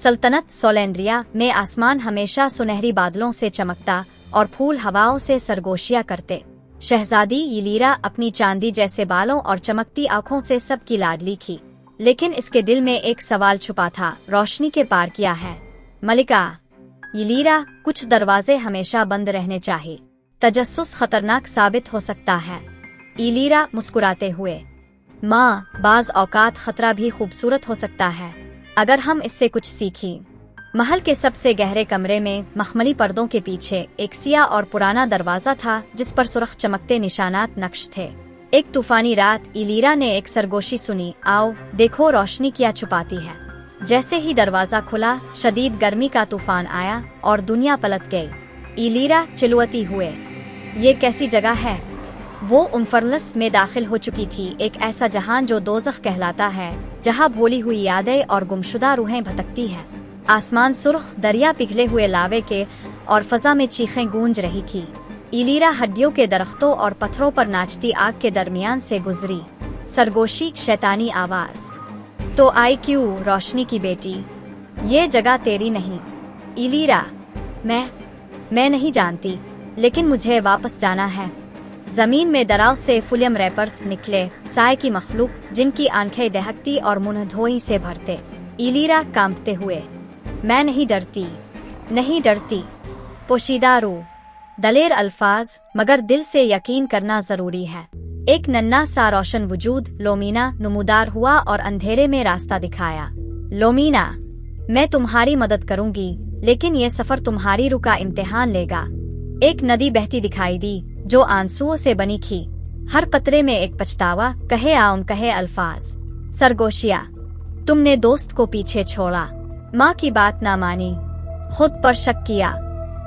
सल्तनत सोलेंड्रिया में आसमान हमेशा सुनहरी बादलों से चमकता और फूल हवाओं से सरगोशियां करते। शहजादी ईलीरा अपनी चांदी जैसे बालों और चमकती आंखों से सबकी लाडली थी, लेकिन इसके दिल में एक सवाल छुपा था, रोशनी के पार क्या है? मलिका ईलीरा, कुछ दरवाजे हमेशा बंद रहने चाहिए, तजस्सुस खतरनाक साबित हो सकता है। ईलीरा मुस्कुराते हुए, माँ, बाज औकात खतरा भी खूबसूरत हो सकता है अगर हम इससे कुछ सीखें। महल के सबसे गहरे कमरे में मखमली पर्दों के पीछे एक सिया और पुराना दरवाजा था जिस पर सुर्ख चमकते निशानात नक्श थे। एक तूफानी रात ईलीरा ने एक सरगोशी सुनी, आओ देखो रोशनी क्या छुपाती है। जैसे ही दरवाजा खुला, शदीद गर्मी का तूफान आया और दुनिया पलट गई। ईलीरा चिल्लाती हुए, ये कैसी जगह है? वो उनफरलस में दाखिल हो चुकी थी, एक ऐसा जहान जो दोज़ख कहलाता है, जहाँ भूली हुई यादें और गुमशुदा रूहें भटकती हैं। आसमान सुर्ख, दरिया पिघले हुए लावे के और फजा में चीखें गूंज रही थी। ईलीरा हड्डियों के दरख्तों और पत्थरों पर नाचती आग के दरमियान से गुजरी। सरगोशी शैतानी आवाज, तो आई क्यों रोशनी की बेटी? ये जगह तेरी नहीं। ईलीरा, मैं नहीं जानती, लेकिन मुझे वापस जाना है। जमीन में दराव से फुलियम रैपर्स निकले, साय की मखलूक जिनकी आंखें दहकती और मुंह धोई से भरते। ईलीरा कांपते हुए, मैं नहीं डरती। पोशीदा रूह, दलेर अल्फाज, मगर दिल से यकीन करना जरूरी है। एक नन्हा सा रोशन वजूद लोमीना नमूदार हुआ और अंधेरे में रास्ता दिखाया। लोमीना, मैं तुम्हारी मदद करूंगी, लेकिन ये सफर तुम्हारी रूह का इम्तिहान लेगा। एक नदी बहती दिखाई दी जो आंसुओं से बनी थी, हर कतरे में एक पछतावा, कहे अल्फाज। सरगोशिया, तुमने दोस्त को पीछे छोड़ा, माँ की बात ना मानी, खुद पर शक किया।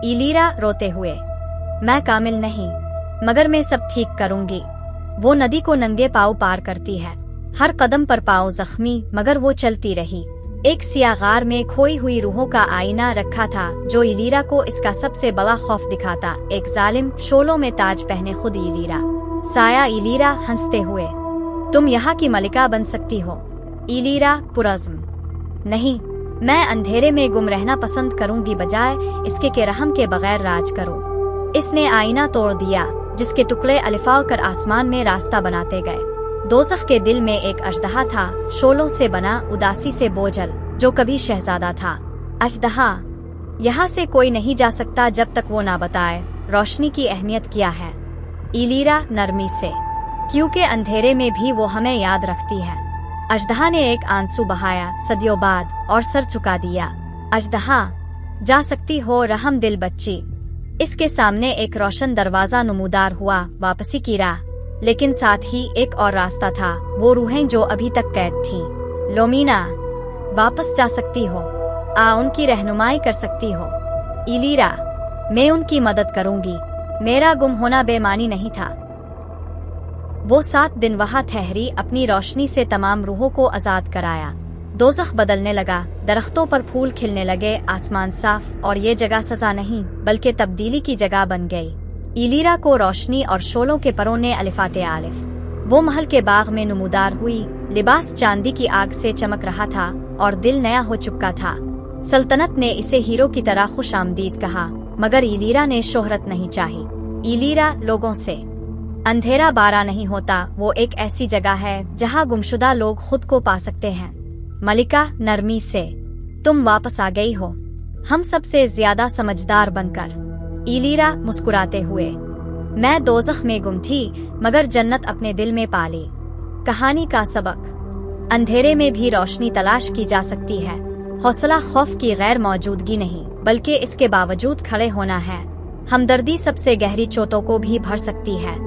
ईलीरा रोते हुए, मैं कामिल नहीं, मगर मैं सब ठीक करूंगी। वो नदी को नंगे पाँव पार करती है, हर कदम पर पाँव जख्मी, मगर वो चलती रही। एक सियागार में खोई हुई रूहों का आईना रखा था जो ईलीरा को इसका सबसे बड़ा खौफ दिखाता। एक जालिम शोलों में ताज पहने खुद ईलीरा। साया ईलीरा हंसते हुए, तुम यहाँ की मलिका बन सकती हो। ईलीरा पुरज़्म, नहीं, मैं अंधेरे में गुम रहना पसंद करूंगी बजाय इसके के रहम के बगैर राज करो। इसने आईना तोड़ दिया जिसके टुकड़े अलिफा कर आसमान में रास्ता बनाते गए। दोज़ख के दिल में एक अजदहा था, शोलों से बना, उदासी से बोझल, जो कभी शहजादा था। अजदहा, यहाँ से कोई नहीं जा सकता जब तक वो ना बताए रोशनी की अहमियत क्या है। ईलीरा नरमी से, क्योंकि अंधेरे में भी वो हमें याद रखती है। अजदहा ने एक आंसू बहाया सदियों बाद और सर झुका दिया। अजदहा, जा सकती हो रहम दिल बच्ची। इसके सामने एक रोशन दरवाजा नमूदार हुआ, वापसी की राह, लेकिन साथ ही एक और रास्ता था, वो रूहें जो अभी तक कैद थीं। लोमीना, वापस जा सकती हो, उनकी रहनुमाई कर सकती हो। ईलीरा, मैं उनकी मदद करूंगी, मेरा गुम होना बेमानी नहीं था। वो 7 दिन वहाँ ठहरी, अपनी रोशनी से तमाम रूहों को आजाद कराया। दोज़ख बदलने लगा, दरख्तों पर फूल खिलने लगे, आसमान साफ, और ये जगह सजा नहीं बल्कि तब्दीली की जगह बन गई। ईलीरा को रोशनी और शोलों के परों ने अलिफाते आलिफ। वो महल के बाग में नमूदार हुई, लिबास चांदी की आग से चमक रहा था और दिल नया हो चुका था। सल्तनत ने इसे हीरो की तरह खुश आमदीद कहा, मगर ईलीरा ने शोहरत नहीं चाही। ईलीरा लोगों से, अंधेरा बारा नहीं होता, वो एक ऐसी जगह है जहाँ गुमशुदा लोग खुद को पा सकते हैं। मलिका नरमी से, तुम वापस आ गई हो, हम सबसे ज्यादा समझदार बनकर। ईलीरा मुस्कुराते हुए, मैं दोज़ख में गुम थी, मगर जन्नत अपने दिल में पाली। कहानी का सबक, अंधेरे में भी रोशनी तलाश की जा सकती है। हौसला खौफ की गैर मौजूदगी नहीं, बल्कि इसके बावजूद खड़े होना है। हमदर्दी सबसे गहरी चोटों को भी भर सकती है।